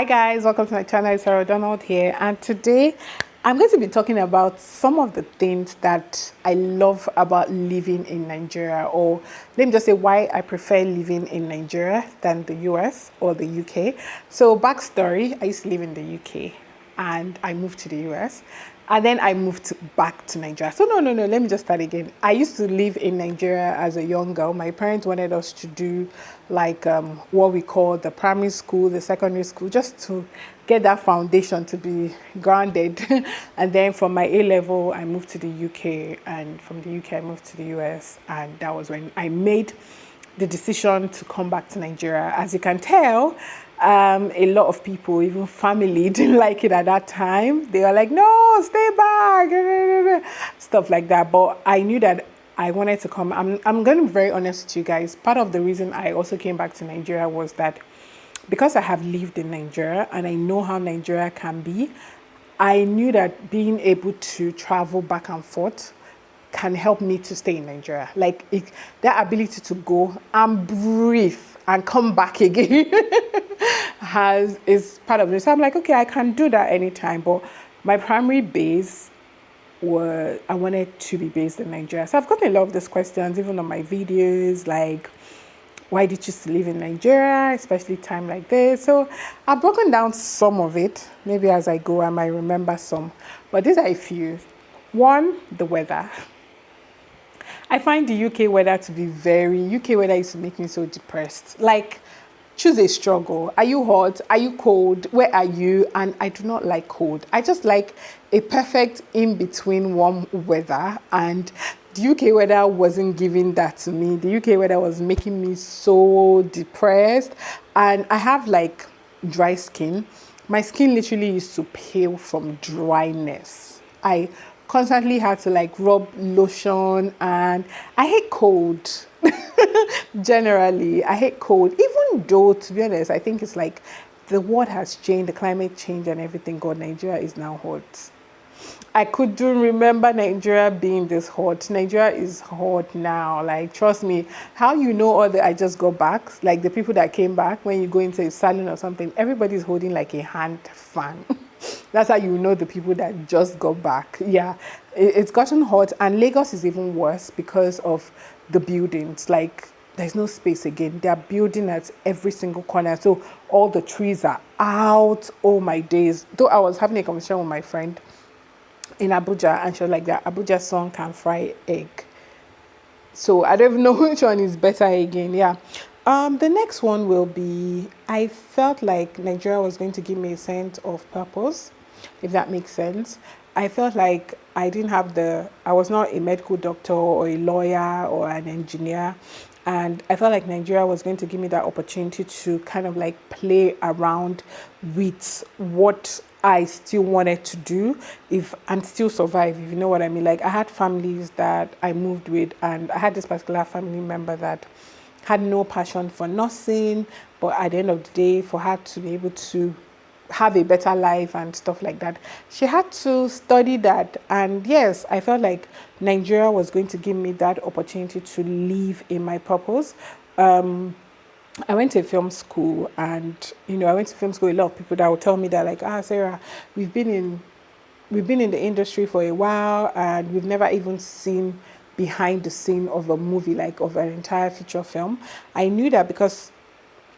Hi guys, welcome to my channel. It's Sarah Donald here, and today I'm going to be talking about some of the things that I love about living in Nigeria, or let me just say why I prefer living in Nigeria than the US or the UK. So backstory, I used to live in the UK and I moved to the US. And then I moved back to Nigeria. So no, let me just start again. I used to live in Nigeria as a young girl. My parents wanted us to do like what we call the primary school, the secondary school, just to get that foundation to be grounded. And then from my A level, I moved to the UK, and from the UK, I moved to the US. And that was when I made the decision to come back to Nigeria. As you can tell, a lot of people, even family, didn't like it at that time. They were like, no, stay back, stuff like that. But I knew that I wanted to come. I'm going to be very honest with you guys. Part of the reason I also came back to Nigeria was that because I have lived in Nigeria and I know how Nigeria can be, I knew that being able to travel back and forth can help me to stay in Nigeria. Like that ability to go and breathe and come back again is part of this. So I'm like, okay, I can do that anytime. But my primary base I wanted to be based in Nigeria. So I've gotten a lot of these questions, even on my videos, like, why did you live in Nigeria, especially time like this? So I've broken down some of it. Maybe as I go, I might remember some. But these are a few. One, the weather. I find the UK weather to be UK weather used to make me so depressed. Like, choose a struggle. Are you hot? Are you cold? Where are you? And I do not like cold. I just like a perfect in-between warm weather. And the UK weather wasn't giving that to me. The UK weather was making me so depressed. And I have like dry skin. My skin literally used to pale from dryness. I constantly had to like rub lotion, and I hate cold. Generally, I hate cold, even though, to be honest, I think it's like the world has changed, the climate change and everything. God, Nigeria is now hot. I couldn't remember Nigeria being this hot. Nigeria is hot now. Like, trust me. How you know all the I just got back? Like the people that came back, when you go into a salon or something, everybody's holding like a hand fan. That's how you know the people that just got back. Yeah, it's gotten hot, and Lagos is even worse because of the buildings. Like, there's no space again. They are building at every single corner. So all the trees are out. Oh my days. Though I was having a conversation with my friend in Abuja, and she was like, that Abuja song can fry egg. So I don't even know which one is better again. Yeah. The next one will be, I felt like Nigeria was going to give me a sense of purpose, if that makes sense. I felt like I was not a medical doctor or a lawyer or an engineer. And I felt like Nigeria was going to give me that opportunity to kind of like play around with what I still wanted to do and still survive, if you know what I mean. Like, I had families that I moved with, and I had this particular family member that had no passion for nursing, but at the end of the day, for her to be able to have a better life and stuff like that, she had to study that. And yes, I felt like Nigeria was going to give me that opportunity to live in my purpose. I went to film school, and I went to film school. A lot of people that would tell me that, like, Sarah, we've been in the industry for a while, and we've never even seen behind the scene of a movie, like of an entire feature film. I knew that because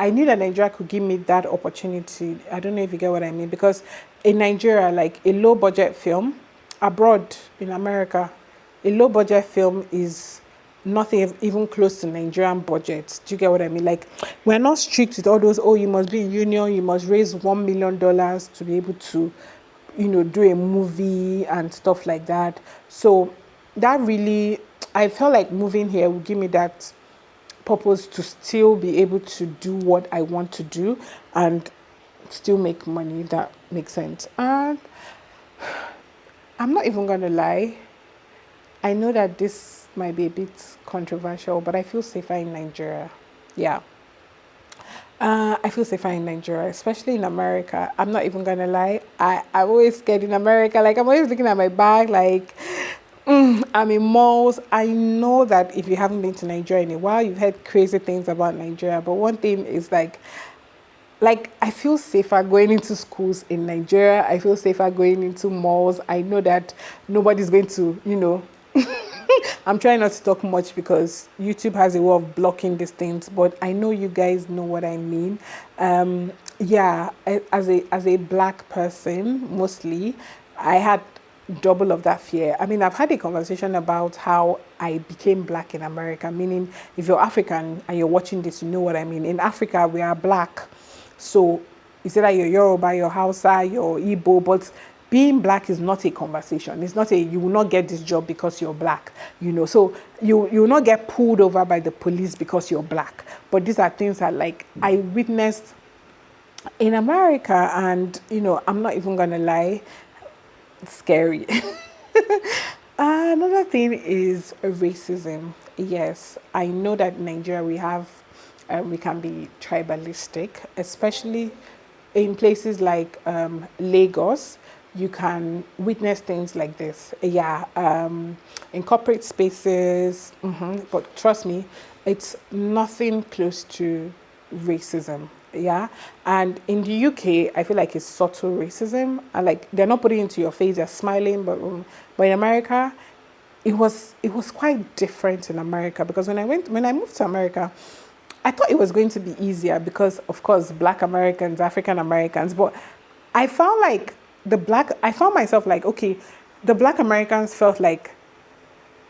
I knew that Nigeria could give me that opportunity. I don't know if you get what I mean, because in Nigeria, like a low budget film, abroad in America, a low budget film is nothing even close to Nigerian budget. Do you get what I mean? Like, we're not strict with all those, oh, you must be in union, you must raise $1 million to be able to, do a movie and stuff like that. So that really, I felt like moving here would give me that purpose to still be able to do what I want to do and still make money, if that makes sense. And I'm not even gonna lie, I know that this might be a bit controversial, but I feel safer in Nigeria. Yeah. I feel safer in Nigeria, especially in America. I'm not even gonna lie. I'm always scared in America. Like, I'm always looking at my bag, like, I'm in malls. I know that if you haven't been to Nigeria in a while, you've heard crazy things about Nigeria. But one thing is, like, like I feel safer going into schools in Nigeria. I feel safer going into malls. I know that nobody's going to, I'm trying not to talk much because YouTube has a way of blocking these things, but I know you guys know what I mean. Yeah, as a black person, mostly, I had double of that fear. I mean, I've had a conversation about how I became black in America, meaning if you're African and you're watching this, you know what I mean. In Africa, we are black. So it's either you're Yoruba, you're Hausa, you're Igbo, but being black is not a conversation. It's not you will not get this job because you're black, So you will not get pulled over by the police because you're black. But these are things that like I witnessed in America, and I'm not even gonna lie, it's scary. Another thing is racism. Yes, I know that in Nigeria we can be tribalistic, especially in places like Lagos. You can witness things like this. Yeah, in corporate spaces, but trust me, it's nothing close to racism. Yeah, and in the UK, I feel like it's subtle racism, and like they're not putting it into your face, they're smiling, but in America, it was quite different in America, because when I moved to America, I thought it was going to be easier because, of course, Black Americans, African Americans, but I found myself like, okay, the Black Americans felt like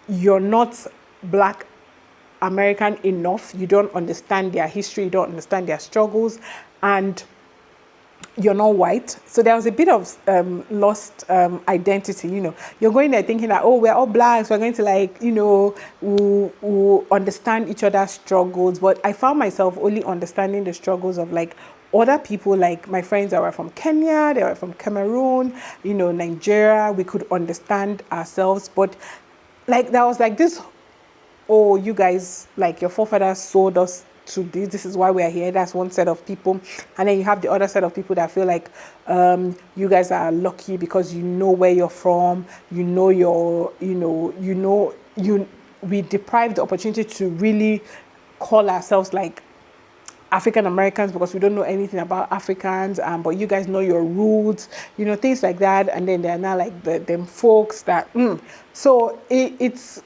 you're not Black American enough. You don't understand their history, you don't understand their struggles, and you're not white. So there was a bit of lost identity. You're going there thinking that, oh, we're all blacks, we're going to we'll understand each other's struggles. But I found myself only understanding the struggles of like other people, like my friends that were from Kenya, they were from Cameroon, Nigeria. We could understand ourselves, but like there was like this, oh, you guys, like your forefathers sold us to this. This is why we are here. That's one set of people. And then you have the other set of people that feel like you guys are lucky because you know where you're from. We deprived the opportunity to really call ourselves like African Americans because we don't know anything about Africans, but you guys know your roots, things like that. And then they're now like them folks that, so it's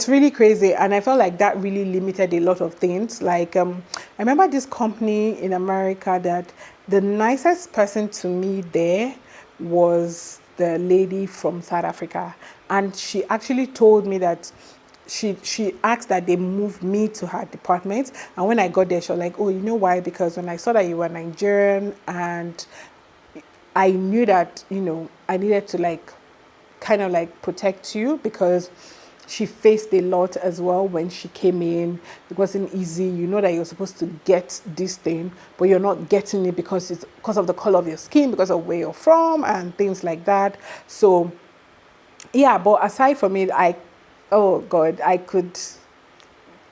really crazy, and I felt like that really limited a lot of things. Like I remember this company in America that the nicest person to me there was the lady from South Africa, and she actually told me that she asked that they move me to her department, and when I got there, she was like, oh, you know why? Because when I saw that you were Nigerian, and I knew that I needed to like kind of like protect you, because she faced a lot as well when she came in. It wasn't easy. You know that you're supposed to get this thing, but you're not getting it because it's because of the color of your skin, because of where you're from and things like that. So yeah, but aside from it, oh God,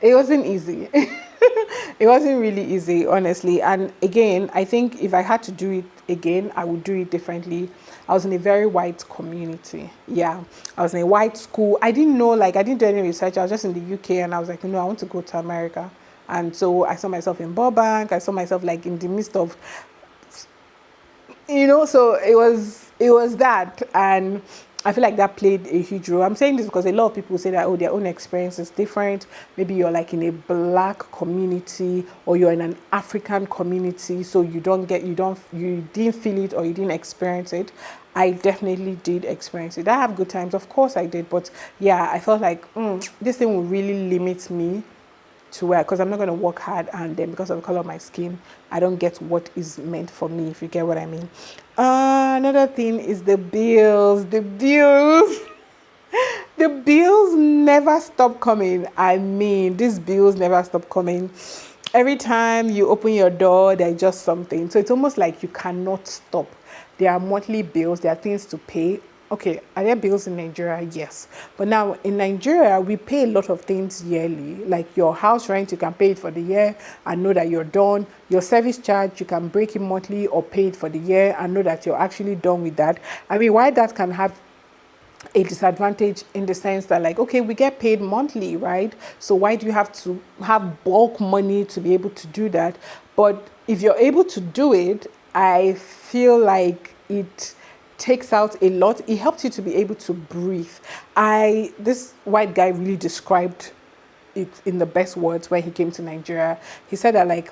it wasn't easy. It wasn't really easy, honestly. And again, I think if I had to do it again, I would do it differently. I was in a very white community. Yeah, I was in a white school. I didn't do any research. I was just in the UK, and I was like, I want to go to America. And so I saw myself in Burbank. I saw myself like in the midst of, so it was that. And I feel like that played a huge role. I'm saying this because a lot of people say that, oh, their own experience is different. Maybe you're like in a black community, or you're in an African community, so you didn't feel it, or you didn't experience it. I definitely did experience it. I have good times, of course I did, but yeah, I felt like this thing will really limit me to where, because I'm not going to work hard, and then because of the color of my skin, I don't get what is meant for me, if you get what I mean. Another thing is the bills. The bills never stop coming. I mean, these bills never stop coming. Every time you open your door, there's just something. So it's almost like you cannot stop. There are monthly bills, there are things to pay. Okay, are there bills in Nigeria? Yes. But now in Nigeria, we pay a lot of things yearly. Like your house rent, you can pay it for the year and know that you're done. Your service charge, you can break it monthly or pay it for the year and know that you're actually done with that. I mean, why that can have a disadvantage in the sense that, like, okay, we get paid monthly, right? So why do you have to have bulk money to be able to do that? But if you're able to do it, I feel like it takes out a lot. It helps you to be able to breathe. This white guy really described it in the best words when he came to Nigeria. He said that, like,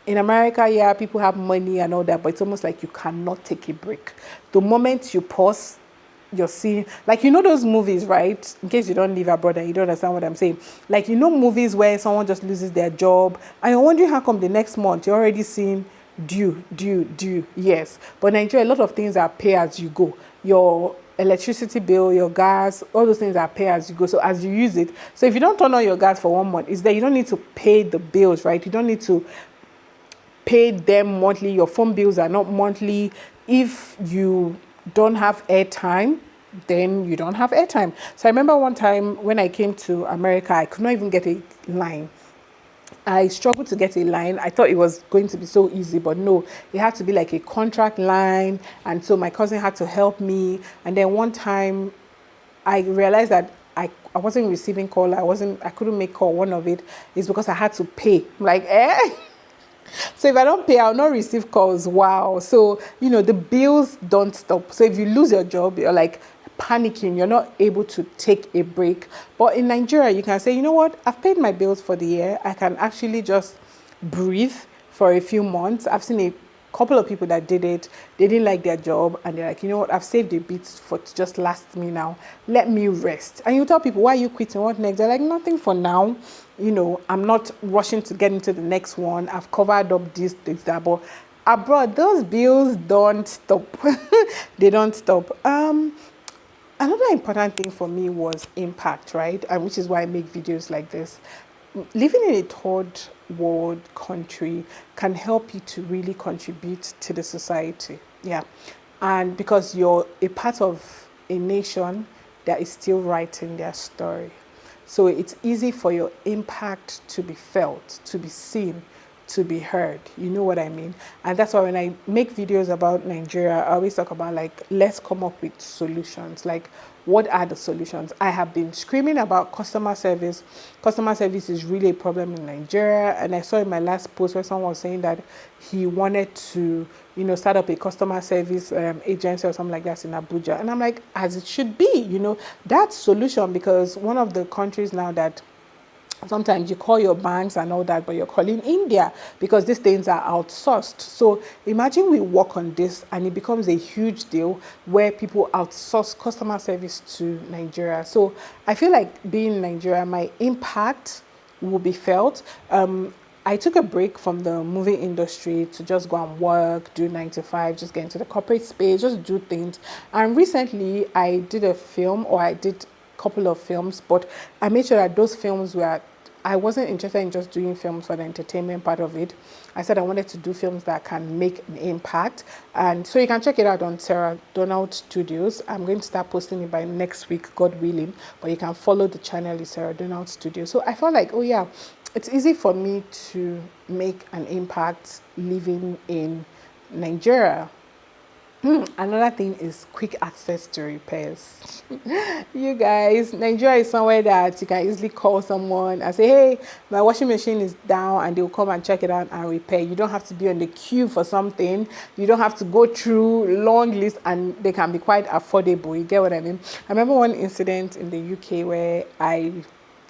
in America, yeah, people have money and all that, but it's almost like you cannot take a break. The moment you pause, you're seeing, like, those movies, right? In case you don't live abroad and you don't understand what I'm saying. Like, movies where someone just loses their job and you're wondering how come the next month you're already seeing due. Yes. But Nigeria, a lot of things are pay as you go. Your electricity bill, your gas, all those things are pay as you go. So as you use it, so if you don't turn on your gas for 1 month, it's there. You don't need to pay the bills, right? You don't need to pay them monthly. Your phone bills are not monthly. If you don't have airtime, then you don't have airtime. So I remember one time when I came to America, I could not even get a line. I struggled to get a line. I thought it was going to be so easy, but no, it had to be like a contract line. And so my cousin had to help me. And then one time I realized that I wasn't receiving call. I couldn't make call. One of it is because I had to pay. I'm like, eh? So if I don't pay, I'll not receive calls. Wow. So, the bills don't stop. So if you lose your job, you're like panicking. You're not able to take a break. But in Nigeria, you can say, you know what? I've paid my bills for the year. I can actually just breathe for a few months. I've seen a couple of people that did it. They didn't like their job and they're like, you know what? I've saved a bit for to just last me now. Let me rest. And you tell people, why are you quitting? What next? They're like, nothing for now. I'm not rushing to get into the next one. I've covered up this, that. But abroad, those bills don't stop. They don't stop. Another important thing for me was impact, right? And which is why I make videos like this. Living in a third world country can help you to really contribute to the society. Yeah. And because you're a part of a nation that is still writing their story. So it's easy for your impact to be felt, to be seen, to be heard. You know what I mean? And that's why when I make videos about Nigeria, I always talk about, like, let's come up with solutions. Like, what are the solutions? I have been screaming about customer service. Customer service is really a problem in Nigeria. And I saw in my last post where someone was saying that he wanted to, start up a customer service agency or something like that in Abuja. And I'm like, as it should be, that solution, because one of the countries now that sometimes you call your banks and all that, but you're calling India because these things are outsourced. So imagine we work on this and it becomes a huge deal where people outsource customer service to Nigeria. So I feel like being in Nigeria, my impact will be felt. I took a break from the movie industry to just go and work, do 9 to 5, just get into the corporate space, just do things. And recently I did a film, or I did a couple of films, but I made sure that those films were, I wasn't interested in just doing films for the entertainment part of it. I said I wanted to do films that can make an impact. And so you can check it out on Sarah Donald Studios. I'm going to start posting it by next week, God willing. But you can follow the channel, is Sarah Donald Studios. So I felt like, oh yeah, it's easy for me to make an impact living in Nigeria. Another thing is quick access to repairs. You guys, Nigeria is somewhere that you can easily call someone and say, hey, my washing machine is down, and they'll come and check it out and repair. You don't have to be on the queue for something. You don't have to go through long lists, and they can be quite affordable. You get what I mean? I remember one incident in the UK where I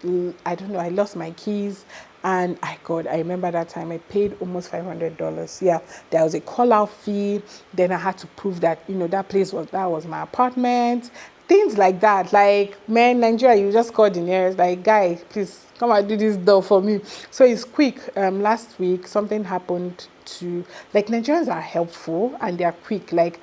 don't know, I lost my keys. And I remember that time I paid almost $500. Yeah, there was a call out fee. Then I had to prove that, that was my apartment. Things like that. Like, man, Nigeria, you just called the nearest, like, guy, please come and do this door for me. So it's quick. Last week, something happened to, like, Nigerians are helpful and they are quick. Like,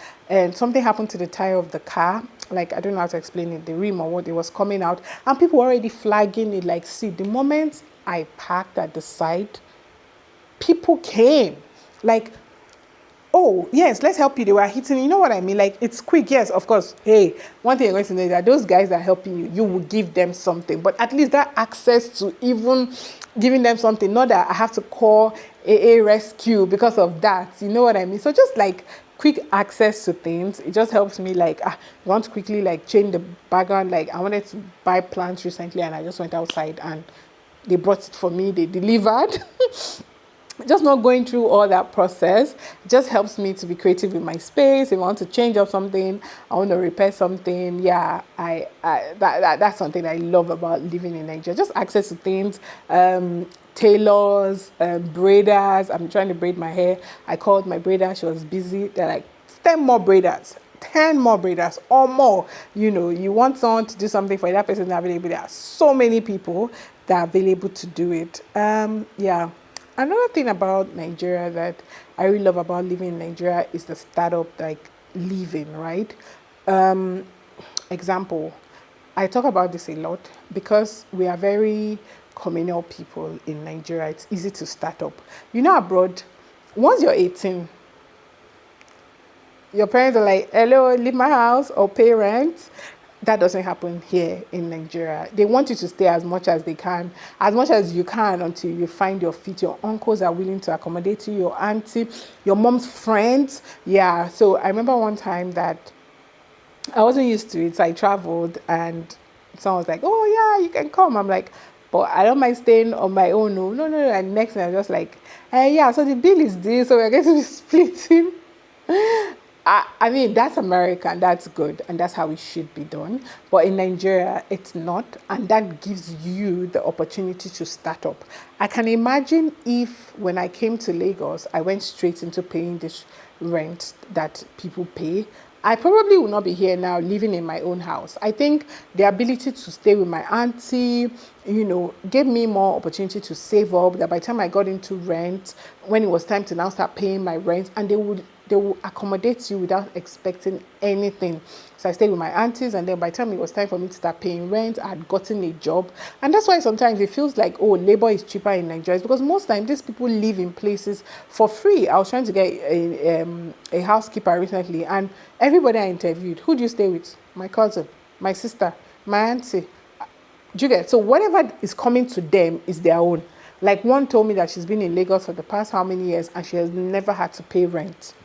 something happened to the tire of the car. Like, I don't know how to explain it, the rim or what, it was coming out. And people were already flagging it, like, see, the moment I parked at the side, people came. Like, oh, yes, let's help you. They were hitting, you know what I mean? Like, it's quick, yes, of course. Hey, one thing you're going to know is that those guys that are helping you, you will give them something. But at least that access to even giving them something, not that I have to call AA rescue because of that. You know what I mean? So just like quick access to things. It just helps me like, you want to quickly like change the background. Like I wanted to buy plants recently and I just went outside and they brought it for me, they delivered. Just not going through all that process just helps me to be creative with my space. If I want to change up something, I want to repair something. Yeah, that's something I love about living in Nigeria. Just access to things, tailors, braiders. I'm trying to braid my hair. I called my braider. She was busy. They're like 10 more braiders. 10 more braiders or more. You want someone to do something for you, that person is not available. There are so many people that are available to do it. Yeah. Another thing about Nigeria that I really love about living in Nigeria is the startup like living, right? Example, I talk about this a lot because we are very communal people in Nigeria. It's easy to start up. Abroad, once you're 18, your parents are like, hello, leave my house or pay rent. That doesn't happen here in Nigeria. They want you to stay as much as they can, as much as you can until you find your feet. Your uncles are willing to accommodate you, your auntie, your mom's friends. Yeah, so I remember one time that I wasn't used to it. So I traveled and someone was like, oh yeah, you can come. I'm like, but I don't mind staying on my own. No. And next thing I'm just like, hey, yeah, so the bill is this, so we're going to be splitting. I mean, that's American, that's good, and that's how it should be done. But in Nigeria, it's not, and that gives you the opportunity to start up. I can imagine if when I came to Lagos, I went straight into paying this rent that people pay. I probably would not be here now living in my own house. I think the ability to stay with my auntie, gave me more opportunity to save up, that by the time I got into rent, when it was time to now start paying my rent, and they will accommodate you without expecting anything. So I stayed with my aunties, and then by the time it was time for me to start paying rent, I had gotten a job. And that's why sometimes it feels like, labor is cheaper in Nigeria. It's because most times these people live in places for free. I was trying to get a housekeeper recently, and everybody I interviewed, who do you stay with? My cousin, my sister, my auntie. Do you get? So whatever is coming to them is their own. Like one told me that she's been in Lagos for the past how many years, and she has never had to pay rent.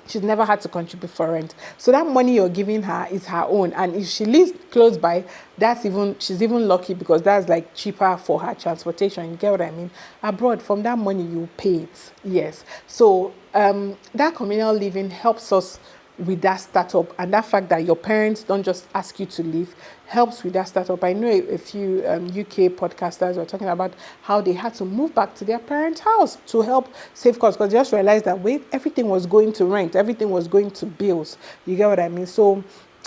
She's never had to contribute for rent. So that money you're giving her is her own. And if she lives close by, she's even lucky because that's like cheaper for her transportation. You get what I mean? Abroad, from that money, you pay it. Yes. So that communal living helps us with that startup, and that fact that your parents don't just ask you to leave helps with that startup. I know a few UK podcasters were talking about how they had to move back to their parents' house to help save costs because they just realized that everything was going to rent, everything was going to bills. You get what I mean? So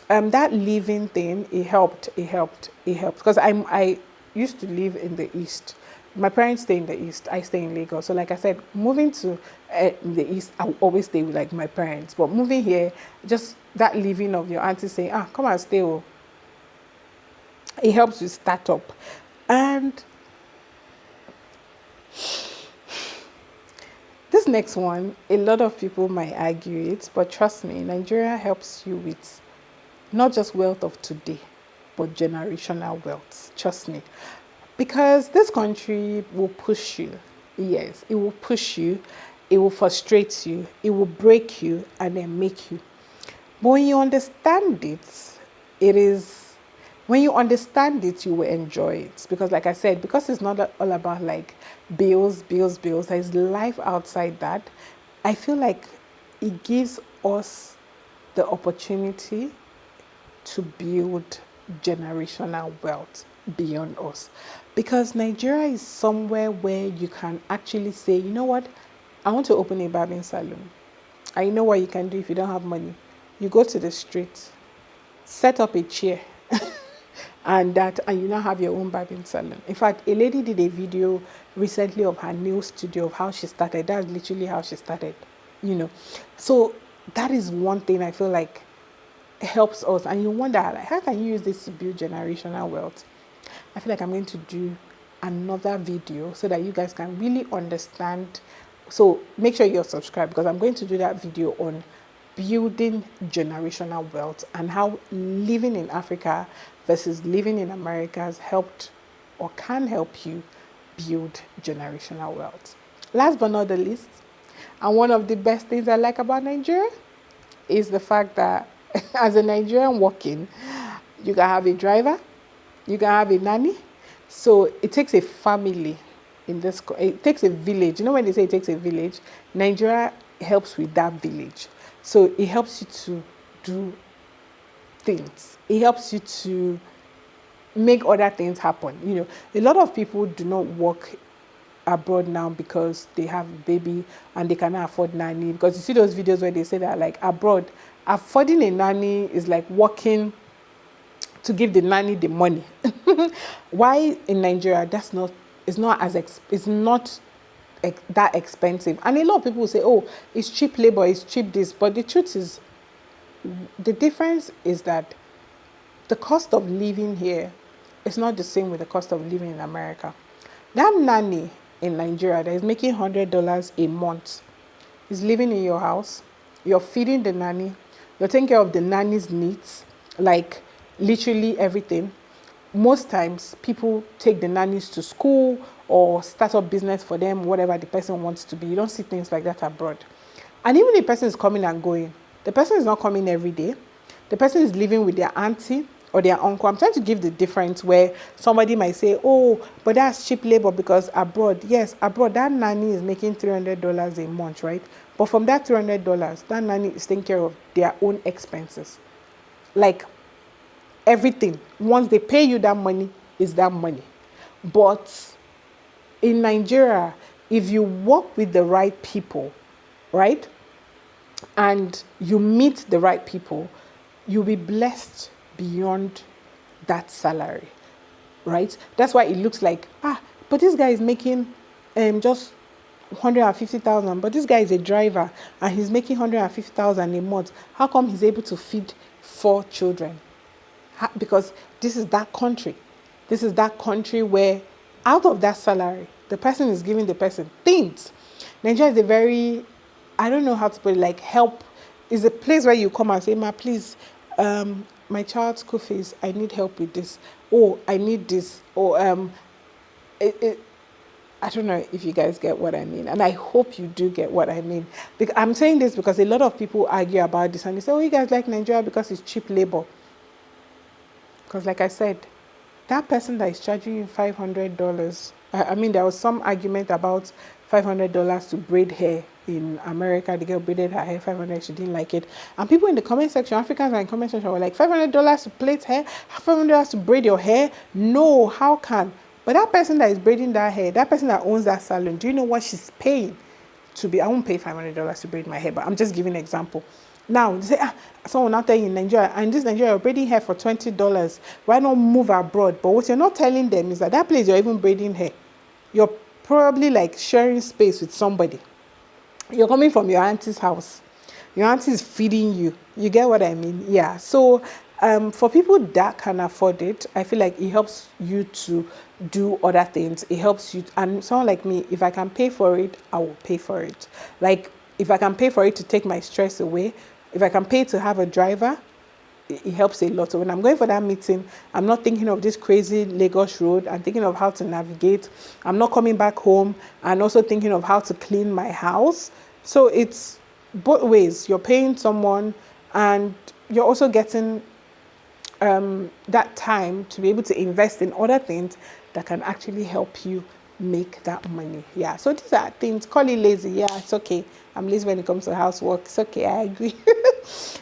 that living thing, it helped because I used to live in the East. My parents stay in the East. I stay in Lagos. So like I said, moving to the East, I will always stay with like my parents. But moving here, just that living of your auntie saying, come and stay. It helps you start up. And this next one, a lot of people might argue it, but trust me, Nigeria helps you with not just wealth of today, but generational wealth. Trust me. Because this country will push you. Yes, it will push you. It will frustrate you. It will break you and then make you. But when you understand when you understand it, you will enjoy it. Because like I said, because it's not all about like bills. There's life outside that. I feel like it gives us the opportunity to build generational wealth beyond us. Because Nigeria is somewhere where you can actually say, you know what, I want to open a barbing salon. I know what you can do if you don't have money. You go to the street, set up a chair, and you now have your own barbing salon. In fact, a lady did a video recently of her nail studio, of how she started. That's literally how she started, So that is one thing I feel like helps us. And you wonder, like, how can you use this to build generational wealth? I feel like I'm going to do another video so that you guys can really understand. So make sure you're subscribed because I'm going to do that video on building generational wealth and how living in Africa versus living in America has helped or can help you build generational wealth. Last but not the least, and one of the best things I like about Nigeria, is the fact that as a Nigerian working, you can have a driver, you can have a nanny. So it takes a family in this, it takes a village. You know when they say it takes a village, Nigeria helps with that village. So it helps you to do things. It helps you to make other things happen. You know, a lot of people do not work abroad now because they have baby and they cannot afford nanny. Because you see those videos where they say that like abroad, affording a nanny is like working to give the nanny the money. Why in Nigeria that's not, it's not as it's not that expensive. And a lot of people say, oh, it's cheap labor, it's cheap this. But the truth is, the difference is that the cost of living here is not the same with the cost of living in America. That nanny in Nigeria that is making $100 a month is living in your house. You're feeding the nanny. You're taking care of the nanny's needs, like literally everything. Most times, people take the nannies to school or start up business for them, whatever the person wants to be. You don't see things like that abroad. And even if the person is coming and going, the person is not coming every day. The person is living with their auntie or their uncle. I'm trying to give the difference where somebody might say, oh, but that's cheap labor because abroad, yes, abroad, that nanny is making $300 a month, right? But from that $300, that nanny is taking care of their own expenses. Like everything. Once they pay you that money, is that money. But in Nigeria, if you work with the right people, right, and you meet the right people, you'll be blessed beyond that salary, right? That's why it looks like, but this guy is making just 150,000, but this guy is a driver and he's making 150,000 a month. How come he's able to feed 4 children? Because this is that country. This is that country where out of that salary, the person is giving the person things. Nigeria is a very, I don't know how to put it, like help, is a place where you come and say, ma, please, my child's school fees, I need help with this. Oh, I need this. Or I don't know if you guys get what I mean. And I hope you do get what I mean. Because I'm saying this because a lot of people argue about this and they say, oh, you guys like Nigeria because it's cheap labor. Because like I said, that person that is charging you $500, I mean, there was some argument about $500 to braid hair in America. The girl braided her hair, $500, she didn't like it. And people in the comment section, Africans are in the comment section, were like, $500 to plait hair, $500 to braid your hair? No, how can? But that person that is braiding that hair, that person that owns that salon, do you know what she's paying to be? I won't pay $500 to braid my hair, but I'm just giving an example. Now, they say, someone out there in Nigeria, and this Nigeria, you're braiding hair for $20. Why not move abroad? But what you're not telling them is that that place you're even braiding hair, you're probably like sharing space with somebody. You're coming from your auntie's house. Your auntie is feeding you. You get what I mean? Yeah. So for people that can afford it, I feel like it helps you to do other things. It helps you. And someone like me, if I can pay for it, I will pay for it. Like if I can pay for it to take my stress away, if I can pay to have a driver, it helps a lot. So when I'm going for that meeting, I'm not thinking of this crazy Lagos road. I'm thinking of how to navigate. I'm not coming back home and also thinking of how to clean my house. So it's both ways. You're paying someone and you're also getting that time to be able to invest in other things that can actually help you make that money. Yeah, so these are things. Call it lazy. Yeah, it's okay. I'm lazy when it comes to housework. It's okay, I agree.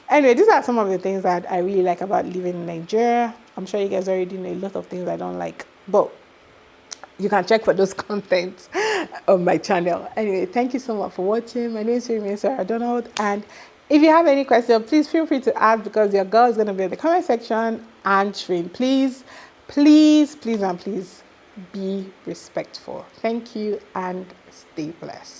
Anyway, these are some of the things that I really like about living in Nigeria. I'm sure you guys already know a lot of things I don't like, but you can check for those contents on my channel. Anyway, thank you so much for watching. My name is Sarah Donald, and if you have any questions, please feel free to ask because your girl is going to be in the comment section answering. Please, please, please, and please be respectful. Thank you and stay blessed.